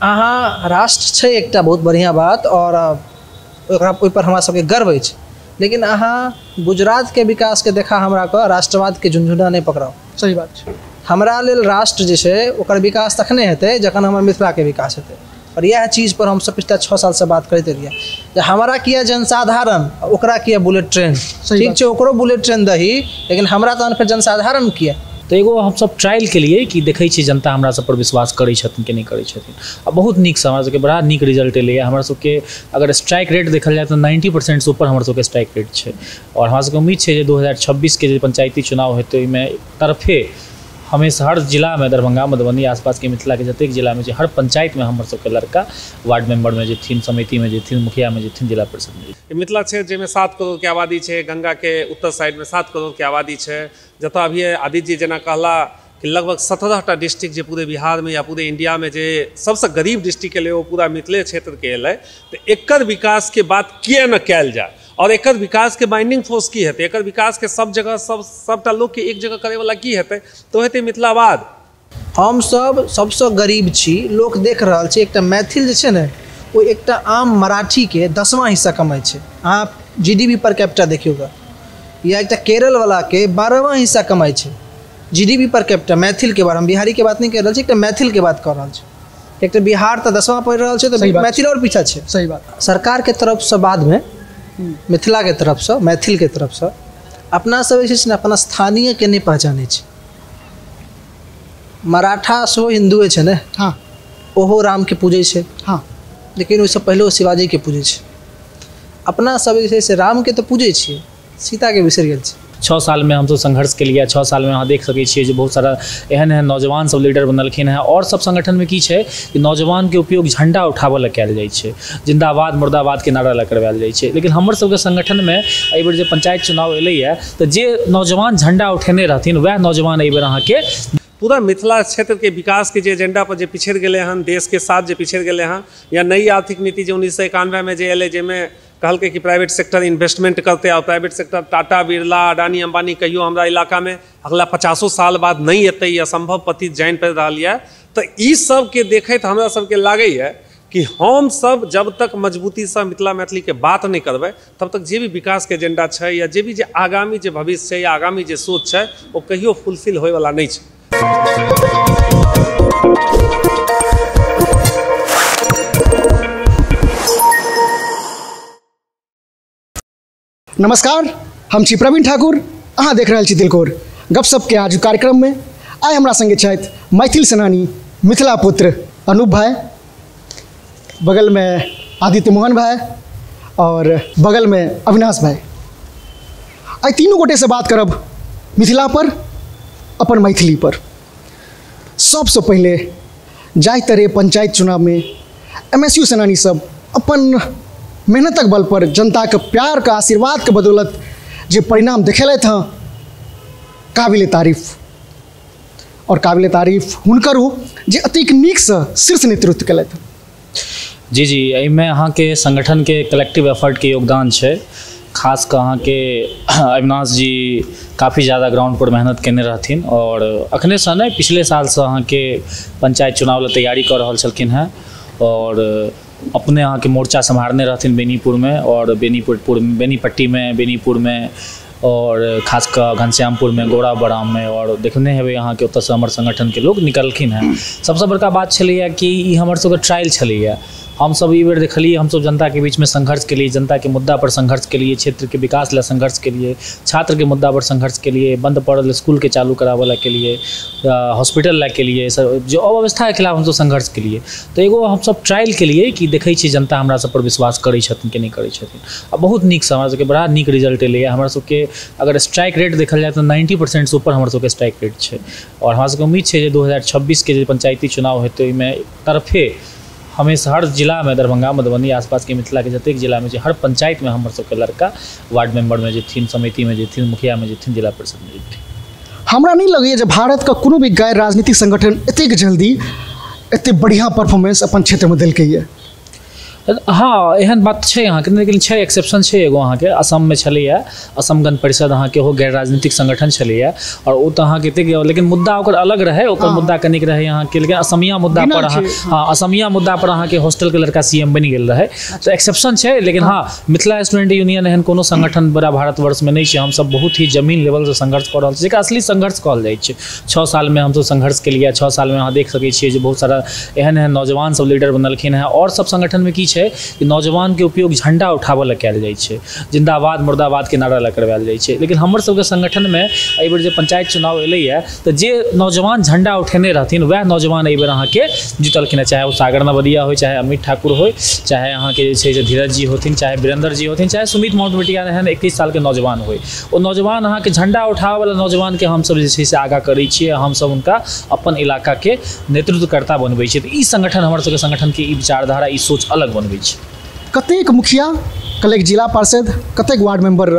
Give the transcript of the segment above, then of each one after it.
अहाँ राष्ट्र छै एकटा बहुत बढ़िया बात और ओकरा ओहिपर हमरा सबके गर्व अछि, लेकिन अहाँ गुजरात के विकास के देखा हमरा को राष्ट्रवाद के झुनझुना नहीं पकड़ाओ। सही बात छै। हमरा लेल राष्ट्र जे छै ओकर विकास तखने हेतै जखन हमर मिथिला के विकास हेतै। और यह चीज़ पर हम सब पिछला 6 साल से बात करते रहिए जे हमारा किया जनसाधारण ओकरा किया बुलेट ट्रेन, ठीक छै ओकरो बुलेट ट्रेन दही, लेकिन हमरा तहन फिर जनसाधारण किया। तो एगो हम सब ट्रायल के लिए कि देखै छी जनता हमरा सब पर विश्वास करै छथिन कि नहीं करै छथिन। आ बहुत नीक से हमरा सबके बड़ा नीक रिजल्ट एलै। हमरा सबके अगर स्ट्राइक रेट देखल जाए तो 90% से ऊपर हमरा सबके स्ट्राइक रेट छै। और हमरा सबके उम्मीद छै जे 2026 के जे पंचायती चुनाव हेतै ओहिमे तरफे हमेशा हर जिला में दरभंगा मधुबनी आसपास के मिथिला के जतेक जिला में हर पंचायत में हमर सबके लड़का वार्ड मेंबर में जेथिन, समिति में जेथिन, मुखिया में जेथिन, जिला परिषद में। मिथिला क्षेत्र जाहिमे 7 करोड़ के आबादी छै, गंगा के उत्तर साइड में 7 करोड़ के आबादी छै, जतऽ अभी आदित्य जी जेना कहला कि लगभग 17टा डिस्ट्रिक्ट जो पूरे बिहार में या पूरे इंडिया में जे सबसे गरीब डिस्ट्रिक्ट एलै वो पूरा मिथिले क्षेत्र के एलै। तो एकर विकास के बात किया न कयल जाए और एकर विकास के बाइंडिंग फोर्स की हेतै, एकर विकास के सब जगह सबटा लोग के एक जगह करे वाला की हेतै, तो हेतै मिथिलावाद। हम सब सबसे गरीब छी, लोग देख रहल छै एकटा मैथिल जे छै ने वो एकटा आम मराठी के 10वां हिस्सा कमाई छै। आप जीडीपी पर कैपिटा देखियोगा, या एकटा केरल वाला के 12वां हिस्सा कमाई छै जीडीपी पर कैपिटा। मैथिल के बात, हम बिहारी के बात नहीं कर रहल छी, एकटा मैथिल के बात कर रहल छी। एकटा बिहार तो 10वां पढ़ रहल छै तो मैथिल और पीछा छै। सही बात। सरकार के तरफ से बाद में मिथिला के तरफ से, मैथिल के तरफ से अपना सब जे छै ने अपना स्थानीय के नहीं पहचाने छै। मराठा सेहो हिंदुए छै ने, हाँ ओहो राम के पूजे छै, हाँ, लेकिन ओहिसँ पहिले शिवाजी के पूजे छै। अपना सब जे छै से राम के तो पूजे छियै, सीता के बिसरि गेल छै। 6 साल में हम सब संघर्ष के लिए 6 साल में अहाँ देख सकै छियै जे बहुत सारा एहन एहन नौजवान सब लीडर बनलखिन हैं। और सब संगठन में की छै कि नौजवान के उपयोग झंडा उठाबऽ लए कयल जाइ छै, जिंदाबाद मुर्दाबाद के नारा लए करवायल जाइ छै। लेकिन हमर सबके संगठन में एहि बेर जे पंचायत चुनाव एलैए तो जे नौजवान झंडा उठेने रहथिन वएह नौजवान एहि बेर अहाँके पूरा मिथिला क्षेत्र के विकास के जे एजेंडा पर जे पिछड़ गए हैं, देश के साथ जे पिछड़ गए हैं, या नई आर्थिक नीति जो 1991 में जे एलै जेमे कहलकै कि प्राइवेट सेक्टर इन्वेस्टमेंट करते और प्राइवेट सेक्टर टाटा बिरला अडानी अंबानी कहियो हमरा इलाका में अगला 50 साल बाद नहीं एतै, या संभव पतित जानि पड़ि रहल यऽ। तो ई सब के देखैत हमरा सबके लागैए कि हम सब जब तक मजबूती से मिथिला मैथिली के बात नहीं करबै तब तक जे भी विकास के एजेंडा छै या जे भी जे आगामी जे भविष्य छै या आगामी जे सोच छै वो कहियो फुलफिल होय वाला नहीं छै। नमस्कार, हम छी प्रवीण ठाकुर, अहाँ देख रहल छी तिलकोर गपशप के आज कार्यक्रम में आइ हमरा संगे छथि मैथिल सेनानी मिथिला पुत्र अनूप भाई, बगल में आदित्य मोहन भाई और बगल में अविनाश भाई। आई तीनों गोटे से बात करब मिथिला पर, अपन मैथिली पर। सबसे पहले जाहि तरह पंचायत चुनाव में एमएसयू सेनानी सब अपन मेहनतक बल पर जनता के प्यार का आशीर्वाद के बदौलत जे परिणाम देखेलथि हँ, काबिल तारीफ और काबिल तारीफ हुनकर हो जे अतिक नीक से शीर्ष नेतृत्व केलथि। जी जी, एहिमे अहाँके संगठन के कलेक्टिव एफर्ट के योगदान छै। खास कऽ अहाँके अविनाश जी काफ़ी ज़्यादा ग्राउंड पर मेहनत केने रहथिन और अखने से नहीं पिछले साल से अहाँके पंचायत चुनाव ला तैयारी कर रहल छलखिन हैं और अपने अहाँ के मोर्चा सम्हारने रहथिन बेनीपुर में और बेनीपट्टी में, बेनीपुर में और खास कर घनश्यामपुर में, गौड़ा बराम में। और देखने हेबै अहाँ के ओतऽ हमर संगठन के लोग निकलखिन हैं। सबसे बड़का बात छलैया कि ई हमर सबके ट्रायल छलैया। हम सब ई बेर देखलिए, हम सब जनता के बीच में संघर्ष के लिए, जनता के मुद्दा पर संघर्ष के लिए, क्षेत्र के विकास ला संघर्ष के लिए, छात्र के मुद्दा पर संघर्ष के लिए, बंद पड़ल स्कूल के चालू करावला के लिए, हॉस्पिटल ला के लिए, जो अव्यवस्था के खिलाफ हम सब संघर्ष के लिए। तो एगो हम सब ट्रायल के लिए कि देखै छी जनता हमरा सब पर विश्वास करै छथिन कि नहीं करै छथिन। आ बहुत नीक से हमरा सबके बड़ा नीक रिजल्ट एलैए। हमरा सबके अगर स्ट्राइक रेट देखल जाए तो 90% से ऊपर हमरा सबके स्ट्राइक रेट छै। और हमरा सबके उम्मीद छै जे 2026 के जे पंचायती चुनाव हेतै ओहिमे तरफे हमेशा हर जिला में दरभंगा मधुबनी आसपास के मिथिला के जतेक जिला में हर पंचायत में हमर सबके लड़का वार्ड मेंबर में जेथिन, समिति में जेथिन, मुखिया में जेथिन, जिला परिषद में जेथिन। हमरा नहीं लगैए जे भारत का कोनो भी गैर राजनीतिक संगठन एतेक जल्दी एते बढ़िया परफॉर्मेंस अपन क्षेत्र में देलकै। हाँ एहन बात छै अहाँके, लेकिन छै एक्सेप्शन छै एगो अहाँके असममे छलैए, असम गण परिषद अहाँके ओहो गैर राजनीतिक संगठन छलैए और ओ तऽ अहाँके लेकिन मुद्दा ओकर अलग रहे, ओकर मुद्दा कनिक रहे अहाँके, लेकिन असमिया मुद्दा पर हाँ असमिया मुद्दा पर अहाँके हॉस्टलके लड़का CM बनि गेल रहे, तो एक्सेप्शन छै। लेकिन हाँ मिथिला स्टूडेंट यूनियन एहन कोनो संगठन बड़ा भारतवर्षमे नहीं छै, हमसब बहुत ही जमीन लेवल से संघर्ष कऽ रहल छी, जेकरा असली संघर्ष कहल जाइ छै। 6 सालमे हमसब संघर्ष केलिए, 6 सालमे अहाँ देख सकै छियै जे बहुत सारा एहन एहन नौजवान सब लीडर बनलखिन हैं। और सब संगठन में की छै कि नौजवान के उपयोग झंडा उठाबऽ लए कयल जाइ छै, जिंदाबाद मुर्दाबाद के नारा लए करवायल जाइ छै। लेकिन हमर सबके संगठन में एहि बेर जे पंचायत चुनाव एलैए तऽ जे नौजवान झंडा उठेने रहथिन वएह नौजवान एहि बेर अहाँके जीतलखिन हैं, चाहे ओ सागर नवदिया हो, चाहे अमित ठाकुर हो, चाहे अहाँके जे छै धीरज जी होथिन, चाहे वीरेंद्र जी होथिन, चाहे सुमित माउंटबेटिया एहन 21 साल के नौजवान हो। ओ नौजवान अहाँके झंडा उठाबऽ वाला नौजवान के हमसब जे छै से आगाँ करै छियै, हमसब हुनका अपन इलाका के नेतृत्वकर्ता बनबै छियै। तऽ ई संगठन हमर सबके संगठन के ई विचारधारा ई सोच अलग बनबै छै। कतेक मुखिया, कतेक जिला पार्षद, कतेक वार्ड मेंबर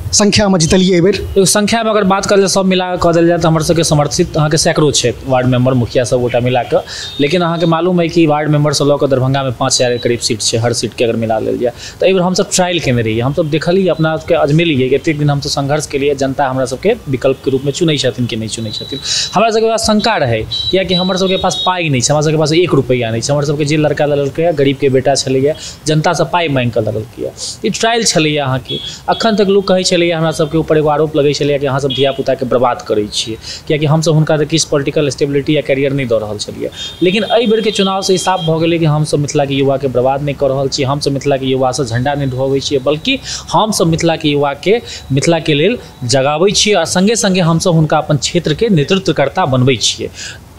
संख्या में जीतलिए एहि बेर? संख्या में अगर बात कर सब मिला कऽ देल जाए तो हमर सबके समर्थित अहाँके सैकड़ों छै वार्ड मेंबर मुखिया सब गोटा मिला कऽ। लेकिन अहाँके मालूम है कि वार्ड मेंबर से लऽ कऽ दरभंगा में 5000 के करीब सीट छै, हर सीट के अगर मिला लेल जाए तो एहि बेर हमसब ट्रायल केने रहिए, हमसब देखलिए, अपना के अजमेलिए एतेक दिन हमसब संघर्ष के लिए जनता हमरा सबके विकल्प के रूप में चुनै छथिन कि नहीं चुनै छथिन। हमरा सबके पास शंका रहे कियाकि हमर सबके पास पाई नहीं छै, हमरा सबके पास 1 रुपैया नहीं छै, हमर सबके जे लड़का लड़के गरीब के बेटा छलैए जनता से पाई मांग कऽ लड़लकै। ई ट्रायल छलैए अहाँके। अखन तक लोग कहै छलैए हमरा सबके ऊपर एगो आरोप लगै छलैए कि अहाँ सब धिया पुता के बर्बाद करै छियै, कियाकि हमसब हुनका तऽ किछु पॉलिटिकल स्टेबिलिटी या कैरियर नहीं दऽ रहल छलिए। लेकिन एहि बेर के चुनाव से साफ भऽ गेलै कि हमसब मिथिला के युवा के बर्बाद नहीं कऽ रहल छी, हमसब मिथिला के युवा से झंडा नहीं ढोबै छियै, बल्कि हमसब मिथिला के युवा के मिथिला के लेल जगाबै छियै और संगे संगे हमसब हुनका अपन क्षेत्र के नेतृत्वकर्ता बनबै छियै।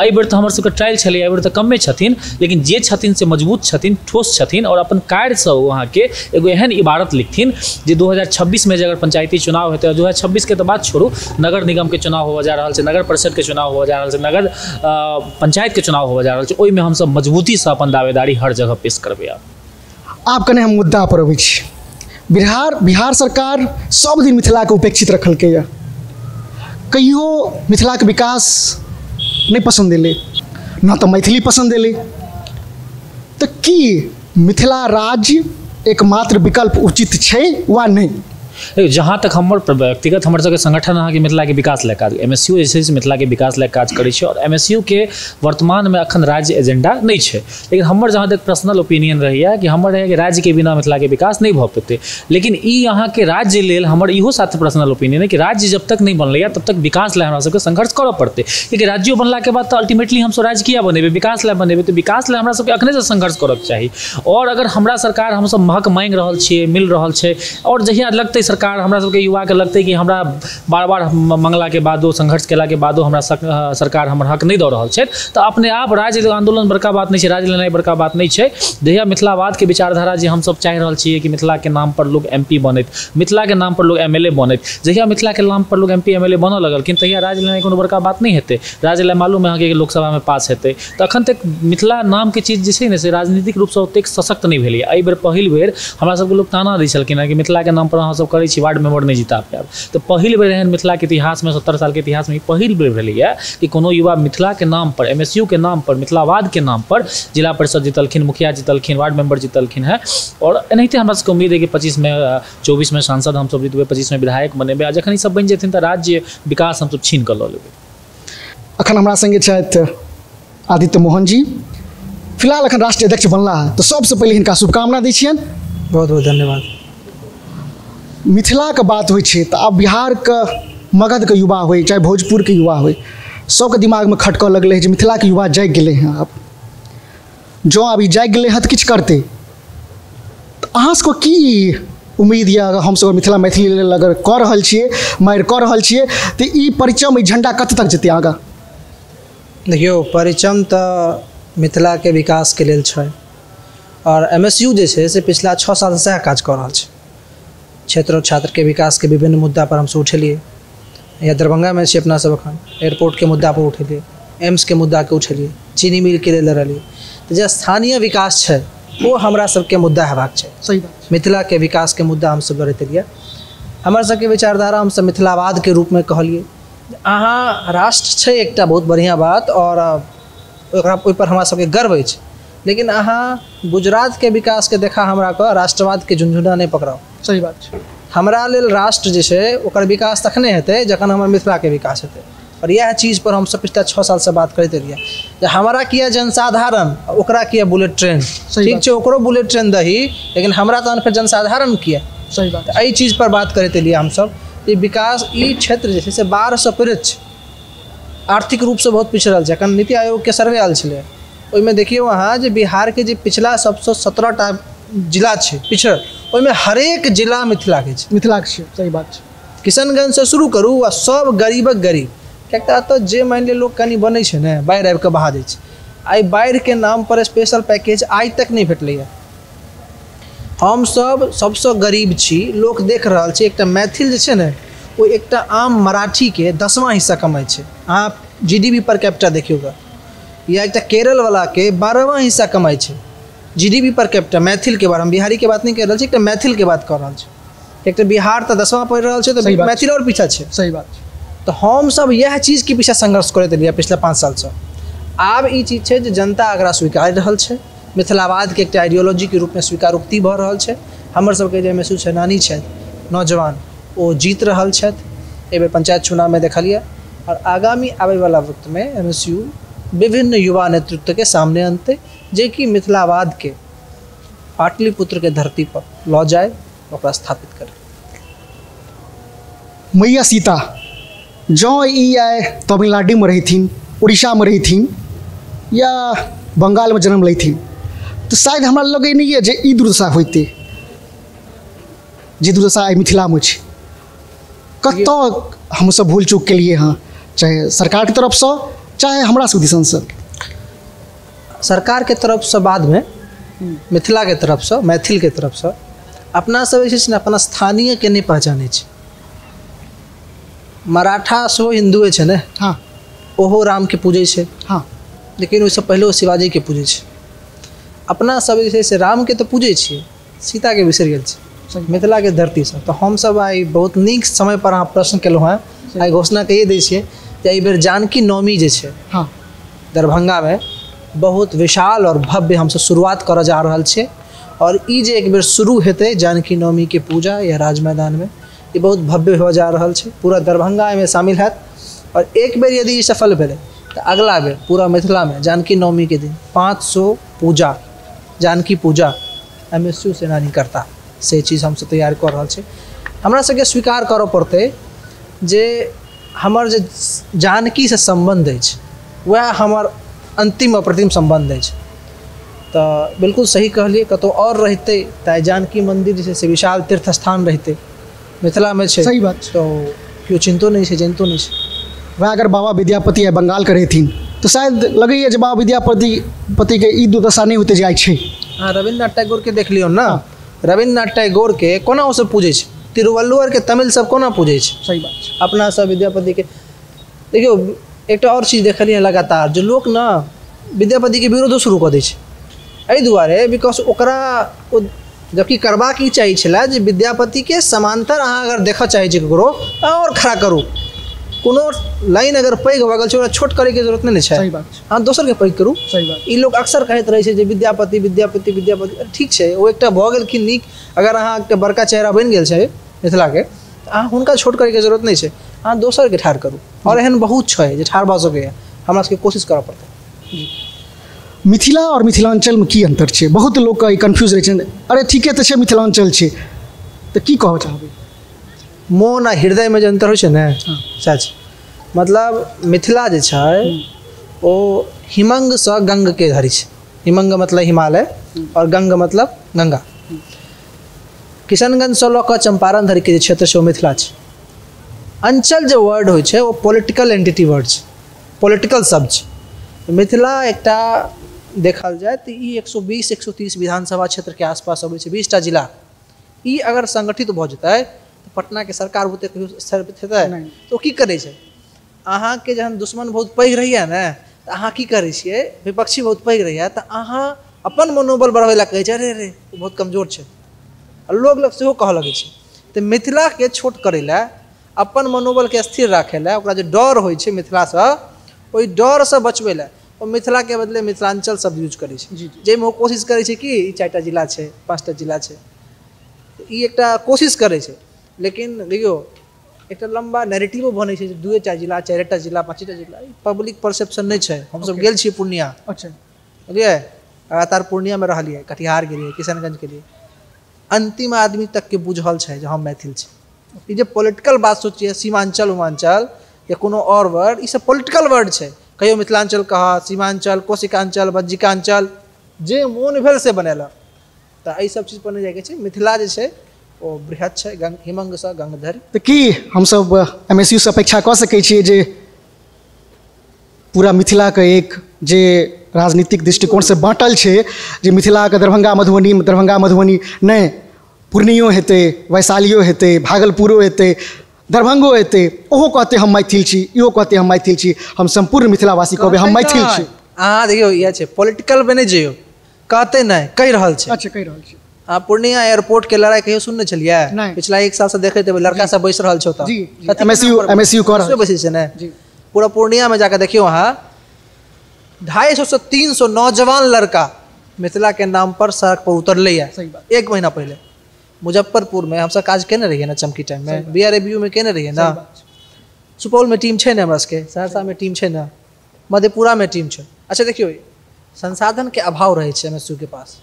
एहि बेर तऽ हमर सबके ट्रायल छलै, एहि बेर तऽ कमे छथिन, लेकिन जे छथिन से मजबूत छथिन, ठोस छथिन और अपन कार्यसँ ओ अहाँके एगो एहन इबारत लिखथिन जे 2026 में जे अगर पंचायती चुनाव हेतै, 2026 के तऽ बात छोड़ू, नगर निगम के चुनाव होबऽ जा रहल छै, नगर परिषद के चुनाव होबऽ जा रहल छै, नगर पंचायत के चुनाव होबऽ जा रहल छै, ओहिमे हमसब मजबूतीसँ अपन दावेदारी हर जगह पेश करबै। आप कने हम मुद्दा पर अबै छी। बिहार सरकार सब दिन मिथिला के उपेक्षित रखलकै, कहियो मिथिला के विकास नहीं पसंद एले, ना तो मैथिली पसंद एले, तो की मिथिला राज्य एकमात्र विकल्प उचित छै वा नहीं? जहाँ तक हमर व्यक्तिगत हमर सबके संगठन अहाँके मिथिला के विकास लए काज, MSU जे छै से मिथिला के विकास लए काज करै छै और MSU के वर्तमान में अखन राज्य एजेंडा नहीं छै। लेकिन हमर जहाँ तक पर्सनल ओपिनियन रहैए कि हमर रहै कि राज्य के बिना मिथिला के विकास नहीं भऽ पेतै। लेकिन ई अहाँके राज्य लेल हमर इहो साथ पर्सनल ओपिनियन है कि राज्य जब तक नहीं बनलैए तब तक विकास लए हमरा सबके संघर्ष करऽ पड़तै, क्योंकि राज्यो बनला के बाद तऽ अल्टीमेटली हमसब राज्य किया बनेबै, विकास लए बनेबै, तऽ विकास लए हमरा सबके अखने से संघर्ष करऽ चाही। और अगर हमरा सरकार हमसब महक मांगि रहल छियै, मिल रहल छै, और जहिया लगतै सरकार हमरा सबके युवा के लगतै कि हमरा बार बार मंगला के बादो, संघर्ष केला के बादो हमरा सरकार हमर हक नहीं दऽ रहल छै, तऽ अपने आप राज्य आंदोलन बड़का बात नहीं छै, राज्य लेनाइ बड़का बात नहीं छै। जहिया मिथिलावाद के विचारधारा जे हमसब चाहि रहल छियै कि मिथिला के नाम पर लोग MP बनैत, मिथिला के नाम पर लोग MLA बनैत, जहिया मिथिला के नाम पर लोग MP MLA बनऽ लगलखिन तहिया राज्य लेनाइ कोनो बड़का बात नहीं हेतै। राज्य लए मालूम है अहाँके लोकसभा में पास हेतै, तऽ अखन तक मिथिला नाम के चीज जे छै ने से राजनीतिक रूप से ओतेक सशक्त नहीं भेलै। एहि बेर पहिल बेर हमरा सबके लोग ताना दै छलखिन कि मिथिला के नाम पर अहाँ सब करै छी, वार्ड मेंबर नहीं जीता पायब। तो पहिल बेर एहन मिथिला के इतिहास में 70 साल के इतिहास में पहिल बेर भेलैए कि कोनो युवा मिथिला के नाम पर, MSU के नाम पर, मिथिलावाद के नाम पर जिला परिषद जीतलखिन, मुखिया जीतलखिन, वार्ड मेंबर जीतलखिन है। और एनाहिते हमरा सबके उम्मीद है कि 24 में सांसद हमसब जीतबै, 25 में विधायक बनेबै, आ जखन ई सब बनि जेथिन तऽ राज्य विकास हमसब छीन कऽ लऽ लेबै। अखन हमरा संगे छथि आदित्य मोहन जी, फिलहाल अखन राष्ट्रीय अध्यक्ष बनला है, तो सबसे पहले हिनका शुभकामना दै छियनि। बहुत बहुत धन्यवाद। मिथिला के बात होइ छै तऽ आब बिहार के मगध के युवा होइ चाहे भोजपुर के युवा होइ, सबके दिमाग में खटकऽ लगलै है जे मिथिला के युवा जागि गेलै हैं। आब जो अभी जागि गेलै हैं तऽ किछु करतै, तऽ अहाँ सबके की उम्मीद यऽ? अगर हमसब मिथिला मैथिली लेल अगर कऽ रहल छियै, मारि कऽ रहल छियै, तऽ ई परिचम, ई झंडा कत तक जेतै आगाँ? देखियौ, परिचम तऽ मिथिला के विकास के लेल छै और MSU जे छै से पिछला 6 साल से काज कऽ रहल छै। क्षेत्र और छात्र के विकास के विभिन्न मुद्दा पर हमसब उठेलिए, या दरभंगा में अपना सब अखन एयरपोर्ट के मुद्दा पर उठेलिए, एम्स के मुद्दा के उठेलिए, चीनी मिल के लेल लड़लिए। तो जे स्थानीय विकास है वो हमरा सबके मुद्दा हेबाक छै। सही बात। मिथिला के विकास के मुद्दा हमसब लड़ैत एलिए। हमर सबके विचारधारा हमसब मिथिलावाद के रूप में कहलिए, अहाँ राष्ट्र छै एकटा बहुत बढ़िया बात और ओकरा ओहि पर हमरा सबके गर्व अछि, लेकिन अहाँ गुजरात के विकास के देखा हमरा को राष्ट्रवाद के झुनझुना नहीं पकड़ाओ। सही बात छै। हमरा लेल राष्ट्र जे छै ओकर विकास तखने हेतै जखन हमर मिथिला के विकास हेतै। और यह चीज़ पर हम सब पिछला 6 साल से बात करते रहिए जे हमारा किया जनसाधारण ओकरा किया बुलेट ट्रेन। ठीक छै ओकरो बुलेट ट्रेन दही लेकिन हमरा तहन फिर जनसाधारण किया। सही बात। एहि चीज़ पर बात करते लिए हम सब ये विकास ई क्षेत्र जे छै से 1200 पीड़ित छै, आर्थिक रूप से बहुत पिछड़ल छै। अखन नीति आयोग के सर्वे आयल छलै ओहिमे देखिए वहाँ जे बिहार के जे पिछला 17टा जिला छै पिछड़ल ओहिमे हरेक जिला मिथिला के छै। मिथिला के छै। सही बात छै। किशनगंज से शुरू करू आ सब गरीबक गरीब किया तो जे मान लिया लोग कहीं बने छै ने बाढ़ि आबि के बहा दै छै। आई बाढ़ि के नाम पर स्पेशल पैकेज आज तक नहीं भेटलैया। हम सब सबसे गरीब छी, लोग देख रहल छै एकटा मैथिल जे छै ने वो एकटा आम मराठी के 10वां हिस्सा कमाई छै। आप जीडीपी पर कैपिटा देखिएगा या एकटा केरल वाला के 12वां हिस्सा कमाई छै जीडीपी पर कैपिटा। मैथिल के बारे हम बिहारी के बात नहीं कर रहा छी, एकटा मैथिल के बात कर रहा छी। एकटा बिहार तो 10वां पढ़ रहा छै तो मैथिल और पीछा छै। सही बात। तो हम सब यह चीज़ के पीछे संघर्ष करते रहिए पिछले 5 साल से। आब ई चीज़ है जो जनता एकरा स्वीकार रहल छै, मिथिलावाद के एक आइडियोलॉजी के रूप में स्वीकारोक्ति भ रहल छै। हमर सबके जे एमएसयू सेनानी छथि नौजवान वो जीत रहल छथि। एबे पंचायत चुनाव में देखलिए और आगामी आबे वाला वक्त में एमएसयू विभिन्न युवा नेतृत्व के सामने अनते जे कि मिथिलावाद के पाटलिपुत्र के धरती पर लऽ जाए ओकरा स्थापित करे। मैया सीता जँ ई आए तमिलनाडु में रहीथिन, उड़ीसा में रहीथिन या बंगाल में जन्म लेथिन तो शायद हमरा लगे नहीं है जे ई दुर्दशा होते जे दुर्दशा आई मिथिला में छै। कत हम सब भूल चूक के लिए हाँ चाहे सरकार की तरफ से चाहे हमरा सब दिसन से। सरकार के तरफ से बाद में मिथिला के तरफ से मैथिल के तरफ से अपना सब जे छै ने अपना स्थानीय के नहीं पहचाने छै। मराठा सेहो हिंदुए छै ने। हाँ ओहो राम के पूजे छै। हाँ लेकिन ओहिसँ पहिले ओ शिवाजी के पूजे छै। अपना सब जे छै से राम के तो पूजे छियै, सीता के बिसरि गेल छै मिथिला के धरती से। तो हम सब आई बहुत नीक समय पर अहाँ प्रश्न केलहुँ हैं। आई घोषणा कहिए दै छियै जे एहि बेर जानकी नवमी जे छै हाँ दरभंगा में बहुत विशाल और भव्य हमसे शुरुआत करऽ जा रहल छै। और ई जे एक बेर शुरू हेतै जानकी नवमी के पूजा या राज मैदान में ये बहुत भव्य हो जा रहल छै। पूरा दरभंगा में शामिल हैत और एक बेर यदि ई सफल भेलै तो अगला बेर पूरा मिथिला में जानकी नवमी के दिन 500 पूजा जानकी पूजा एमएसयू सेनानी करता से चीज़ हमसे तैयार कर रहल छै। हमरा सबके स्वीकार करऽ पड़तै जे हमर जे जानकी से संबंध अछि वह हमर अंतिम अप्रतिम संबंध अछि। तो बिल्कुल सही कहलिए कतौ और रहते तऽ जानकी मंदिर जे छै से विशाल तीर्थ स्थान रहते मिथिला में छै। सही बात। तो क्यों चिंतो नहीं है जनितो नहीं है। वह अगर बाबा विद्यापति या बंगाल के रहथिन तो शायद लगैए जे बाबा विद्यापति के ई दुर्दशा नहीं होते जाइ छै। हाँ रविन्द्रनाथ टैगोर के देख लियो ना। रविन्द्रनाथ टैगोर के कोना ओ सब पूजे छै, तिरुवल्लुवर के तमिल सब कोना पूजे छै। सही बात। अपना सब विद्यापति के देखियो एक और चीज़ देखलिए लगातार जो लोग ना विद्यापति के विरोधो शुरू कर दै छै एहि दुआरे बिकॉज ओकरा जबकि करबाक ई चाही छलै जे विद्यापति के समांतर अहाँ अगर देखऽ चाहै छी ककरो और खड़ा करू। कोनो लाइन अगर पैघ भऽ गेल छै ओकरा छोट करे के जरूरत नहीं छै। सही बात। अहाँ दोसर के पैघ करू। सही बात। ई लोग अक्सर कहैत रहै छै जे विद्यापति विद्यापति विद्यापति ठीक छै ओ एकटा भऽ गेल कि नीक। अगर अहाँ एकटा बड़का चेहरा बनि गेल छै मिथिला के अहाँ हुनका छोट करे के जरूरत नहीं छै, अहाँ दोसर के ठाढ़ करू। और एहन बहुत छै जे ठाढ़ भऽ सकैए, हमरा सबके कोशिश करऽ पड़तै। मिथिला और मिथिलांचल में की अंतर छै? बहुत लोग का कन्फ्यूज रहै छै। अरे ठीके तऽ छै मिथिलांचल छै तऽ की कहऽ चाहबै? मोन आ हृदय में जे अंतर होइ छै ने सच मतलब मिथिला जे छै ओ हिमंग सँ गंग के धरि छै। हिमंग मतलब हिमालय और गंग मतलब गंगा। किशनगंज से लऽ कऽ चंपारण धरि के जे क्षेत्र छै ओ मिथिला छै। अंचल जे वर्ड होइ छै ओ पॉलिटिकल एंटिटी वर्ड छै, पॉलिटिकल शब्द छै। मिथिला एकटा देखल जाए तो ई 120-130 विधानसभा क्षेत्र के आसपास अबै छै, 20टा जिला। ई अगर संगठित भऽ जेतै तो पटना के सरकार बुते कहियो स्थापित हेतै तो की करै छै? अहाँ के जहन दुश्मन बहुत पैघ रहैया ने तऽ अहाँ की करै छियै? विपक्षी बहुत पैघ रहैया तऽ अहाँ अपन मनोबल बढ़ाबै लए कहै छै अरे रे ओ बहुत कमजोर छै, लोग सेहो कहऽ लगै छै। तऽ मिथिला के छोट करै लए अपन मनोबल के स्थिर राखै लए ओकरा जे डर होइ छै मिथिला से ओहि डर से बचबै लए और मिथिला के बदले मिथिलांचल शब्द यूज करै छै जाहिमे ओ कोशिश करै छै कि ई 4टा जिला छै 5टा जिला छै ई एकटा कोशिश करै छै लेकिन देखियो एकटा लंबा नैरेटिवो बनै छै 2टा जिला 4टा जिला 5टा जिला पब्लिक परसेप्शन नहीं छै हम सब गेल छी पूर्णिया अच्छा बुझलिए लगातार पूर्णिया में रहलिए कटिहार गेलिए किशनगंज गेलिए अंतिम आदमी तक के बुझल छै जे हम मैथिल छी ई जे पॉलिटिकल बात सोचिए सीमांचल उमांचल या कोनो और वर्ड ई सब पॉलिटिकल वर्ड छै कहियो मिथिलांचल कहा सीमांचल कोशिकांचल बज्जिकांचल जे मोन भेल से बनेलक तऽ एहि सब चीज पर नहीं जाके छै मिथिला जे छै ओ बृहत छै हिमंग सँ गंगधर तऽ की हमसब MSU से अपेक्षा कऽ सकै छियै जे पूरा मिथिला के एक जे राजनीतिक दृष्टिकोण से बाँटल छै जे मिथिला के दरभंगा मधुबनी नहीं पूर्णियो हेतै वैशालियो हेतै भागलपुरो हेतै दरभंगो हेतै ओहो कहते हम मैथिल छी इहो कहते हम मैथिल छी हम संपूर्ण मिथिलावासी कहबै हम मैथिल छी अहाँ देखियो इएह छै पॉलिटिकल में नहीं जइयो कहते नहीं कहि रहल छै अच्छा कहि रहल छी अहाँ पूर्णिया एयरपोर्ट के लड़ाई कहियो सुनने छलियै पिछला 1 साल से देखैत हेबै लड़का सब बैस रहल छै ओतऽ जी MSU कह रहल बैसै छै ने पूरा पूर्णिया में जाकर देखियो अहाँ 250 से 300 नौजवान लड़का मिथिला के नाम पर सड़क पर उतरले है 1 महीना पहले मुजफ्फरपुर में हम सब काज केने रहिए ना चमकी टाइम में BRABU में केने रहिए ना सुपौल में टीम छै ना हमरा सबके सहरसा में टीम छै ना मधेपुरा में टीम छै अच्छा देखियो संसाधन के अभाव रहे छै MSU के पास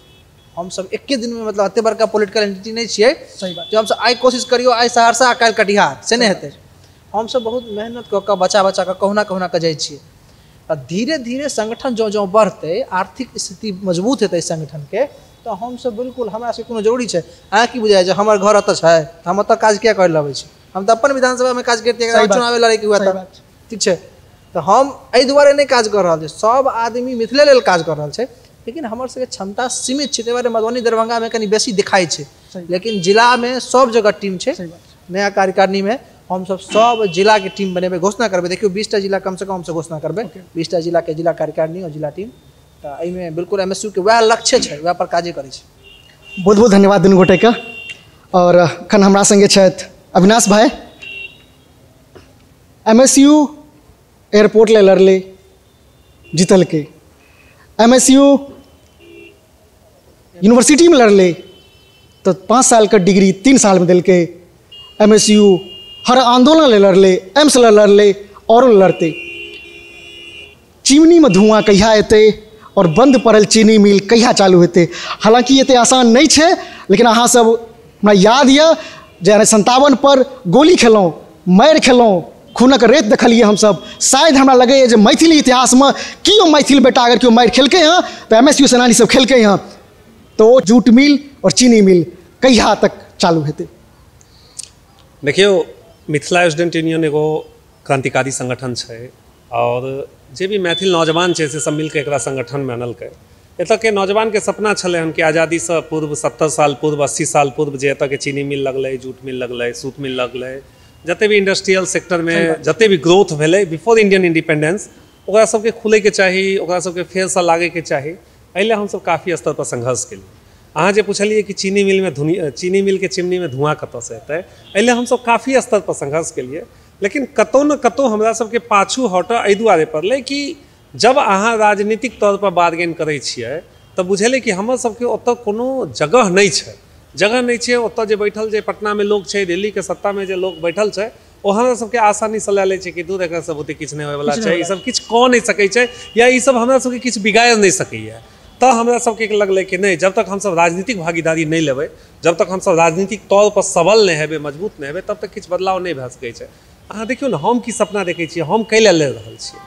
हम सब एक दिन में मतलब एते बड़का पॉलिटिकल एंटिटी नहीं छिए जो हम सब आइ कोशिश करियो आइ सहरसा काल्हि कटिहार से नहीं हेतै हम सब बहुत मेहनत कऽ कऽ बचा के कहुना के जाइ छिए और धीरे धीरे संगठन जो बढ़ते आर्थिक स्थिति मजबूत हेतै संगठन के तो हम सब बिल्कुल हमरा से कोनो जरूरी छै अहाँ की बुझाय जे हमर घर एतऽ छै हम एतऽ काज किया कर लेबै छी हम तऽ अपन विधानसभा में काज करते चुनाव लड़ाई के हुआ था ठीक छै तो हम एहि दुआरे नहीं काज कर रहल छै सब आदमी मिथिले लेल काज कर रहल छै लेकिन हमर सबके क्षमता सीमित छै ताहि मधुबनी दरभंगा में कनी बेसी दिखाई छै लेकिन जिला में सब जगह टीम छै नया कार्यकारिणी में हम सब जिला के टीम बनेबे घोषणा करबे देखियो 20टा जिला कम से कम हमसे घोषणा करबे 20टा जिला के जिला कार्यकारिणी और जिला टीम तो एहिमे बिल्कुल MSU के वह लक्ष्य छै वह पर काजे करै छै बहुत बहुत धन्यवाद दुनू गोटे के और अखन हमरा संगे छथि अविनाश भाई MSU एयरपोर्ट ले लड़ले जीतल के MSU यूनिवर्सिटी में लड़ले तो 5 साल का डिग्री 3 साल में दिल के MSU हर आंदोलन ले लड़ले एम्स ले लड़ले और लड़ते चिमनी में धुआं कहिया एते और बंद पड़ल चीनी मिल कहिया चालू हेतै हालांकि एते आसान नहीं है लेकिन अहाँ सब हमरा याद यऽ जे 57 पर गोली खेलौं मारि खेलौं खूनक रेत देखलिए हम सब शायद हमरा लगे जे मैथिली इतिहास में कियो मैथिल बेटा अगर केओ मारि खेलकै हँ तो MSU सेनानी सब खेलकै हँ तो जूट मिल और चीनी मिल कहिया तक चालू हेतै देखियो मिथिला स्टूडेंट यूनियन एगो क्रांतिकारी संगठन है और जे भी मैथिल नौजवान है से सब मिलकर एक संगठन में अनलकै एतऽ के नौजवान के सपना छलै हन कि आज़ादी से पूर्व 70 साल पूर्व 80 साल पूर्व जे एतऽ के चीनी मिल लगलै जूट मिल लगलै सूत मिल लगलै जते भी इंडस्ट्रियल सेक्टर में जते भी ग्रोथ भेलै बिफोर इंडियन इंडिपेंडेंस ओकरा सबके खुलै के चाही ओकरा सबके फेर से लागे के चाही एहि हम सब काफ़ी स्तर पर संघर्ष केलिए अहाँ जे पूछलिए कि चीनी मिल के चिमनी में धुआं कतऽ से हेतै एहि हम सब काफ़ी स्तर पर संघर्ष केलिए लेकिन कतौ न कतौ हमरा सबके पाछू हटऽ एहि दुआरे पड़लै कि जब अहाँ राजनीतिक तौर पर बार्गेन करै छियै तऽ बुझेलै कि हमर सबके ओतऽ कोनो जगह नहीं छै ओतऽ जे बैठल जे पटना में लोग छै दिल्ली के सत्ता में जे लोग बैठल छै ओ हमरा सबके आसानी से लए लै छै कि दूर एकरा सब ओते किछु नहीं होयवला छै ई सब किछु कऽ नहीं सकै छै या ई सब हमरा सबके किछु बिगाड़ि नहीं सकैए तो हमरा सबके लगलै कि नहीं जब तक हमसब राजनीतिक भागीदारी नहीं लेबै जब तक हमसब राजनीतिक तौर पर सबल नहीं हेबै मजबूत नहीं हेबै तब तक किछु बदलाव नहीं भए सकै छै अहाँ देखियौ ने हम की सपना देखै छियै हम कैले ले रहल छियै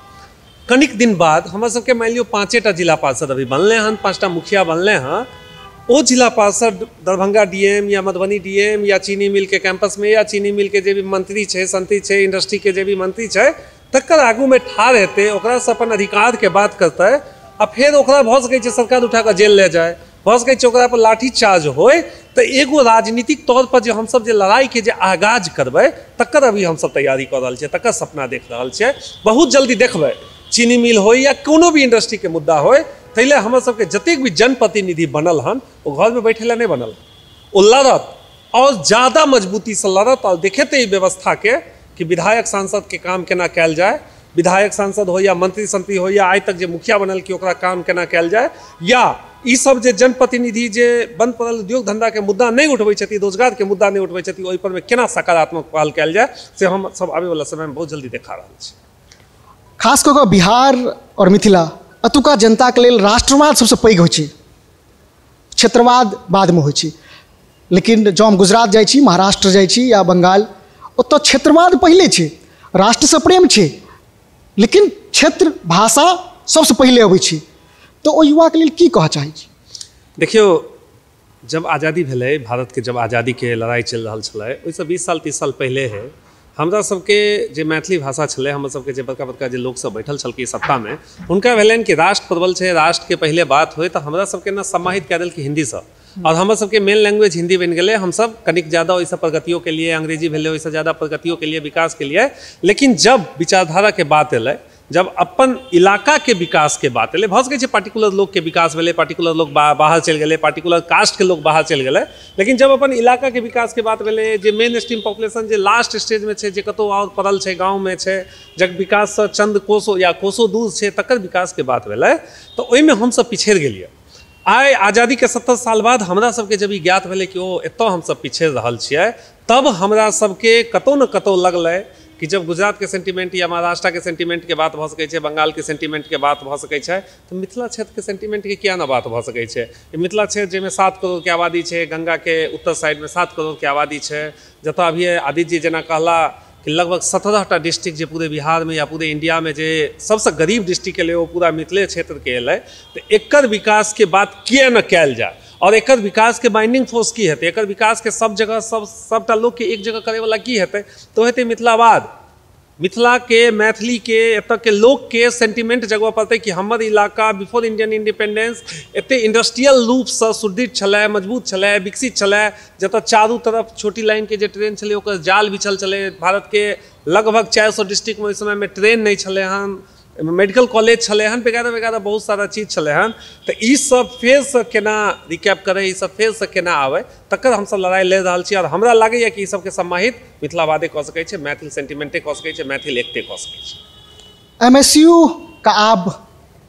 कनिक दिन बाद हमर सबके मान लियो 5टा जिला पार्षद अभी बनले हन 5टा मुखिया बनले हन ओ जिला पार्षद दरभंगा DM या मधुबनी DM या चीनी मिल के कैंपस में या चीनी मिल के जे भी मंत्री छै संत्री छै इंडस्ट्री के जे भी मंत्री छै तकर आगू में ठाढ़ हेतै ओकरा से अपन अधिकार के बात करतै आ फिर ओकरा भऽ सकै छै सरकार उठा कऽ जेल ले जाए भऽ सकै छै ओकरा पर लाठी चार्ज होय तऽ एगो राजनीतिक तौर पर जे हमसब जे लड़ाई के जे आगाज करबै तकर अभी हमसब तैयारी कऽ रहल छियै तकर सपना देख रहल छियै बहुत जल्दी देखबै चीनी मिल हो या कोनो भी इंडस्ट्री के मुद्दा हो तैले हमर सबके जतेक भी जनप्रतिनिधि बनल हन वो घर में बैठे ला नहीं बनल वो लड़त और ज़्यादा मजबूती से लड़त और देखेते व्यवस्था के कि विधायक सांसद के काम केना कैल जाए विधायक सांसद हो या मंत्री संत्री हो या आइ तक जे मुखिया बनल कि ओकरा काम केना कयल जाए, या ई सब जे जनप्रतिनिधि जे बंद पड़ल उद्योग धंधा के मुद्दा नहीं उठबै छथि, रोजगार के मुद्दा नहीं उठबै छथि, ओहि पर में केना सकारात्मक पहल कयल जाए से हम सब आबे वाला समय में बहुत जल्दी देखा रहल छी। खास कऽ कऽ बिहार और मिथिला अतुका जनता के लेल राष्ट्रवाद सबसे पैघ होइ छै, क्षेत्रवाद बाद में होइ छै। लेकिन जँ हम गुजरात जाइ छी, महाराष्ट्र जाइ छी या बंगाल, ओतऽ क्षेत्रवाद पहिले छै, राष्ट्र से प्रेम छै, लेकिन क्षेत्र भाषा सबसे पहिले अबै छै। तो ओ युवा के लेल की कहऽ चाहै छी? देखियो, जब आज़ादी भेलै, भारत के जब आज़ादी के लड़ाई चल रहा छलै, ओहिसँ 20 साल 30 साल पहले है हमरा सबके जे मैथिली भाषा छलै, हमर सबके जे बड़का बड़का जे लोग सब बैठल छलखिन सत्ता में, हुनका भेलनि कि राष्ट्र प्रबल छै, राष्ट्र के पहले बात होय तऽ हमरा सबके ना सम्माहित कए देलखिन हिंदीसँ, और हमर सबके मेन लैंग्वेज हिंदी बनि गेलै। हम सब कनिक ज़्यादा ओहिसँ प्रगतियों के लिए, अंग्रेजी भेलै ओहिसँ ज़्यादा प्रगतियों के लिए, विकास के लिए। लेकिन जब विचारधारा के बात एलै, जब अपन इलाका के विकास के बात एलै, भऽ सकै छै पार्टिकुलर लोग के विकास भेलै, पार्टिकुलर लोग बाहर चलि गेलै, पार्टिकुलर कास्ट के लोग बाहर चलि गेलै, लेकिन जब अपन इलाका के विकास के बात भेलै, जे मेन स्ट्रीम पॉपुलेशन जे लास्ट स्टेज में छै, जे कतौ और पड़ल छै, गाँव में छै, जब विकास से चंद कोसो या कोसो दूर छै, तकर विकास के बात भेलै, तो ओहिमे हमसब पिछड़ि गेलियै। आइ आज़ादी के 70 साल बाद हमरा सबके जब ई ज्ञात भेलै कि ओ एतऽ हमसब पिछड़ि रहल छियै, तब हमरा सबके कतौ न कतौ लगलै कि जब गुजरात के सेंटिमेंट या महाराष्ट्र के सेंटिमेंट के बात भऽ सकै छै, बंगाल के सेंटिमेंट के बात भऽ सकै छै, तो मिथिला क्षेत्र के सेंटिमेंट के किया ना बात भऽ सकै छै। मिथिला क्षेत्र जाहिमे 7 करोड़ के आबादी छै, गंगा के उत्तर साइड में 7 करोड़ के आबादी छै, जतऽ अभी आदित्य जी जेना कहला कि लगभग 17टा डिस्ट्रिक्ट जे पूरे बिहार में या पूरे इंडिया में जे सबसे गरीब डिस्ट्रिक्ट एलै, वो पूरा मिथिले क्षेत्र के एलै, तो एकर विकास के बात किया न कयल जाए, और एकर विकास के बाइंडिंग फोर्स की हेतै, एकर विकास के सब जगह सबटा लोग के एक जगह करे वाला की हेतै, तो हेतै मिथिलावाद। मिथिला के, मैथिली के, एतऽ के लोग के सेंटिमेंट जगह पड़तै कि हमर इलाका बिफोर इंडियन इंडिपेंडेंस एते इंडस्ट्रियल रूप से सुदृढ़ छलै, मजबूत छलै, विकसित छलै, जतऽ चारू तरफ छोटी लाइन के जे ट्रेन छलै ओकर जाल बिछल छलै। भारत के लगभग 400 डिस्ट्रिक्ट में ओहि समय में ट्रेन नहीं छलै हन, मेडिकल कॉलेज छलै हन, वगैरह वगैरह बहुत सारा चीज छलै हन। तो ई सब फेर से केना रिकैप करे, ई सब फेर से केना आवे, तकर हम सब लड़ाई ले रहल छी। और हमरा लागैए कि ई सबके सम्माहित मिथिलावादे कऽ सकै छै, मैथिल सेंटिमेंटे कऽ सकै छै, मैथिल एकते कऽ सकै छै। MSU का आब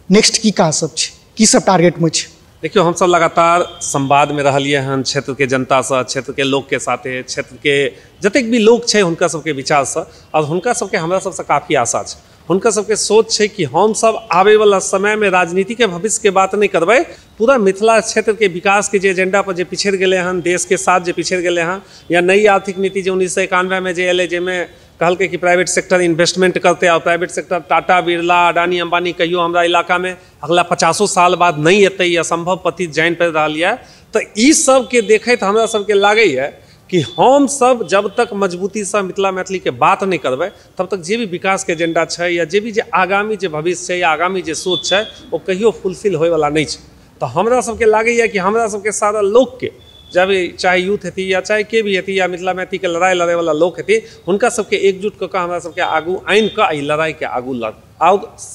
नेक्स्ट की कहाँ सब छै, की सब टारगेट में छै? देखियो, हम सब लगातार संवाद में रहलिए हन क्षेत्र के जनता से, क्षेत्र के लोग के साथे, क्षेत्र के जतेक भी लोग छै हुनका सबके विचार से, और हुनका सबके हमरा सबसे काफ़ी आशा छै। हुनका सबके सोच छै कि हम सब आबे वाला समय में राजनीति के भविष्य के बात नहीं करबै, पूरा मिथिला क्षेत्र के विकास के जे एजेंडा पर जे पिछड़ गेले हन, देश के साथ जे पिछड़ गेले हन, या नई आर्थिक नीति जो 1991 में जे एले, जेमें कहलकै कि प्राइवेट सेक्टर इन्वेस्टमेंट करते, और प्राइवेट सेक्टर टाटा बिरला अडानी अंबानी कहियो हमरा इलाका में अगला 50 साल बाद नहीं एतै, या संभव पतित जानि पड़ि रहल यऽ। तो ई सब के देखैत हमरा सबके लागैए कि हम सब जब तक मजबूती से मिथिला मैथिली के बात नहीं करबै, तब तक जे भी विकास के एजेंडा छै, या जे भी जे आगामी जे भविष्य छै, या आगामी जे सोच छै, वो कहियो फुलफिल होय वाला नहीं छै। तो हमरा सबके लागैए कि हमरा सबके सारा लोग के, जब चाहे यूथ हेती, या चाहे के भी हेती, या मिथिला मैथिली के लड़ाई लड़े वाला लोग हेती, हुनका सबके एकजुट कऽ हमरा सबके आगू आनि कऽ ई लड़ाई के आगू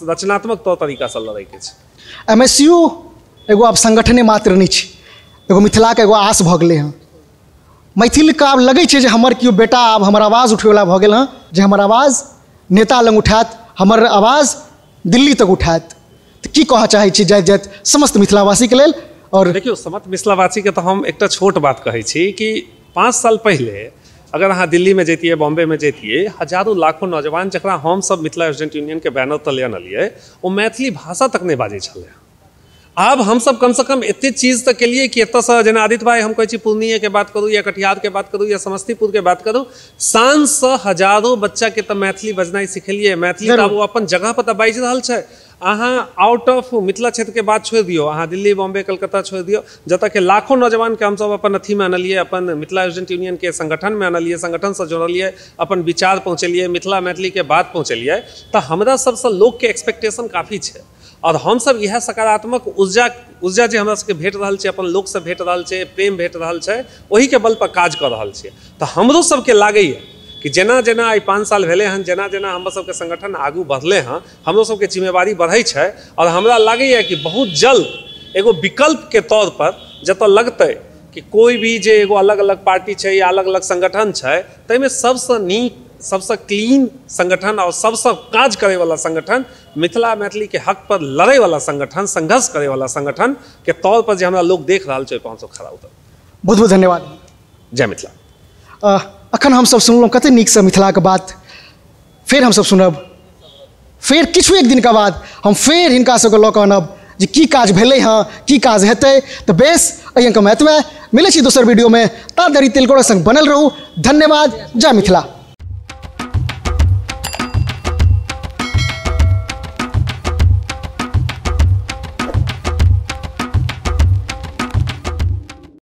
रचनात्मक तौर तरीका से लड़ाई के छै। MSU एगो आब संगठने मात्र नहीं छै, एगो मिथिला के एगो आस भऽ गेलै हँ। मैथिल का आब लगै छै जे हमर केओ बेटा आब हमर आवाज़ उठबैवला भऽ गेल हँ, जे हमर आवाज़ नेता लग उठायत, हमर आवाज़ दिल्ली तक उठायत। तो की कहऽ चाहै छी जाइत जाइत समस्त मिथिलावासी के लेल? और देखियो, समस्त मिथिलावासी के तो हम एक छोट बात कहै छी कि 5 साल पहले अगर अहाँ दिल्ली में जैतिए, बॉम्बे में जैतिए, हजारों लाखों नौजवान जकरा हम सब मिथिला स्टूडेंट यूनियन के बैनर तले अनलिए, वो मैथिली भाषा तक नहीं बाजै छलै। आब हम सब कम से कम एते चीज तक के लिए कि एत से जेना आदित्य भाई हम कहै छी पूर्णिया के बात करूँ, या कटिहार के बात करूँ, या समस्तीपुर के बात करूँ, सांझ से हजारों बच्चा के तो मैथिली बजनाइ सिखेलिए। मैथिली आब वो अपन जगह पर तो बाजि रहल छै। अहाँ आउट ऑफ मिथिला क्षेत्र के बात छोड़ दियो, अहाँ दिल्ली, बॉम्बे, कलकत्ता छोड़ दियो, जतऽ के लाखों नौजवान के हम सब अपन अथी में अनलिए, अपन मिथिला स्टूडेंट यूनियन के संगठन में अनलिए, संगठन से जोड़लिए, अपन विचार पहुँचलिए, मिथिला मैथिली के बात पहुँचलिए। तो हमरा सबसे लोग के एक्सपेक्टेशन काफ़ी छै, और हम सब यह सकारात्मक ऊर्जा जे हमरा सबके भेट रहल छै, अपन लोक से भेट रहल छै, प्रेम भेट रहल छै, ओही के बल पर काज कर रहल छै। तो हमरो सबके लागैए कि जेना जेना आई 5 साल भेले हन, जेना जेना हम सबके संगठन आगू बढ़ले हैं, हमरो सबके जिम्मेवारी बढ़ै छै। और हमरा लागैए कि बहुत जल्द एगो विकल्प के तौर पर जतऽ लगतै कि कोई भी जे एगो अलग अलग पार्टी छै या अलग अलग संगठन छै, ताहिमे सबसे नीक सबसे क्लीन संगठन और सबसे काज करे वाला संगठन, मिथिला मैथिली के हक पर लड़े वाला संगठन, संघर्ष करे वाला संगठन के तौर पर जो हमरा लोग देख रहा है, पाँच सौ खड़ा उतर। बहुत बहुत धन्यवाद। जय मिथिला। अखन हम सब सुनलहुँ कते नीक से मिथिला के बात, फिर हम सब सुनब, फिर किछु एक दिन के बाद हम फिर हिनका सबके लऽ कऽ आनब जे की काज भेलै हँ, की काज हेतै। तऽ बेस अहिके महत्व मिलै छी दोसर वीडियो में, ता धरि तिलकोर संग बनल रहू। धन्यवाद। जय मिथिला।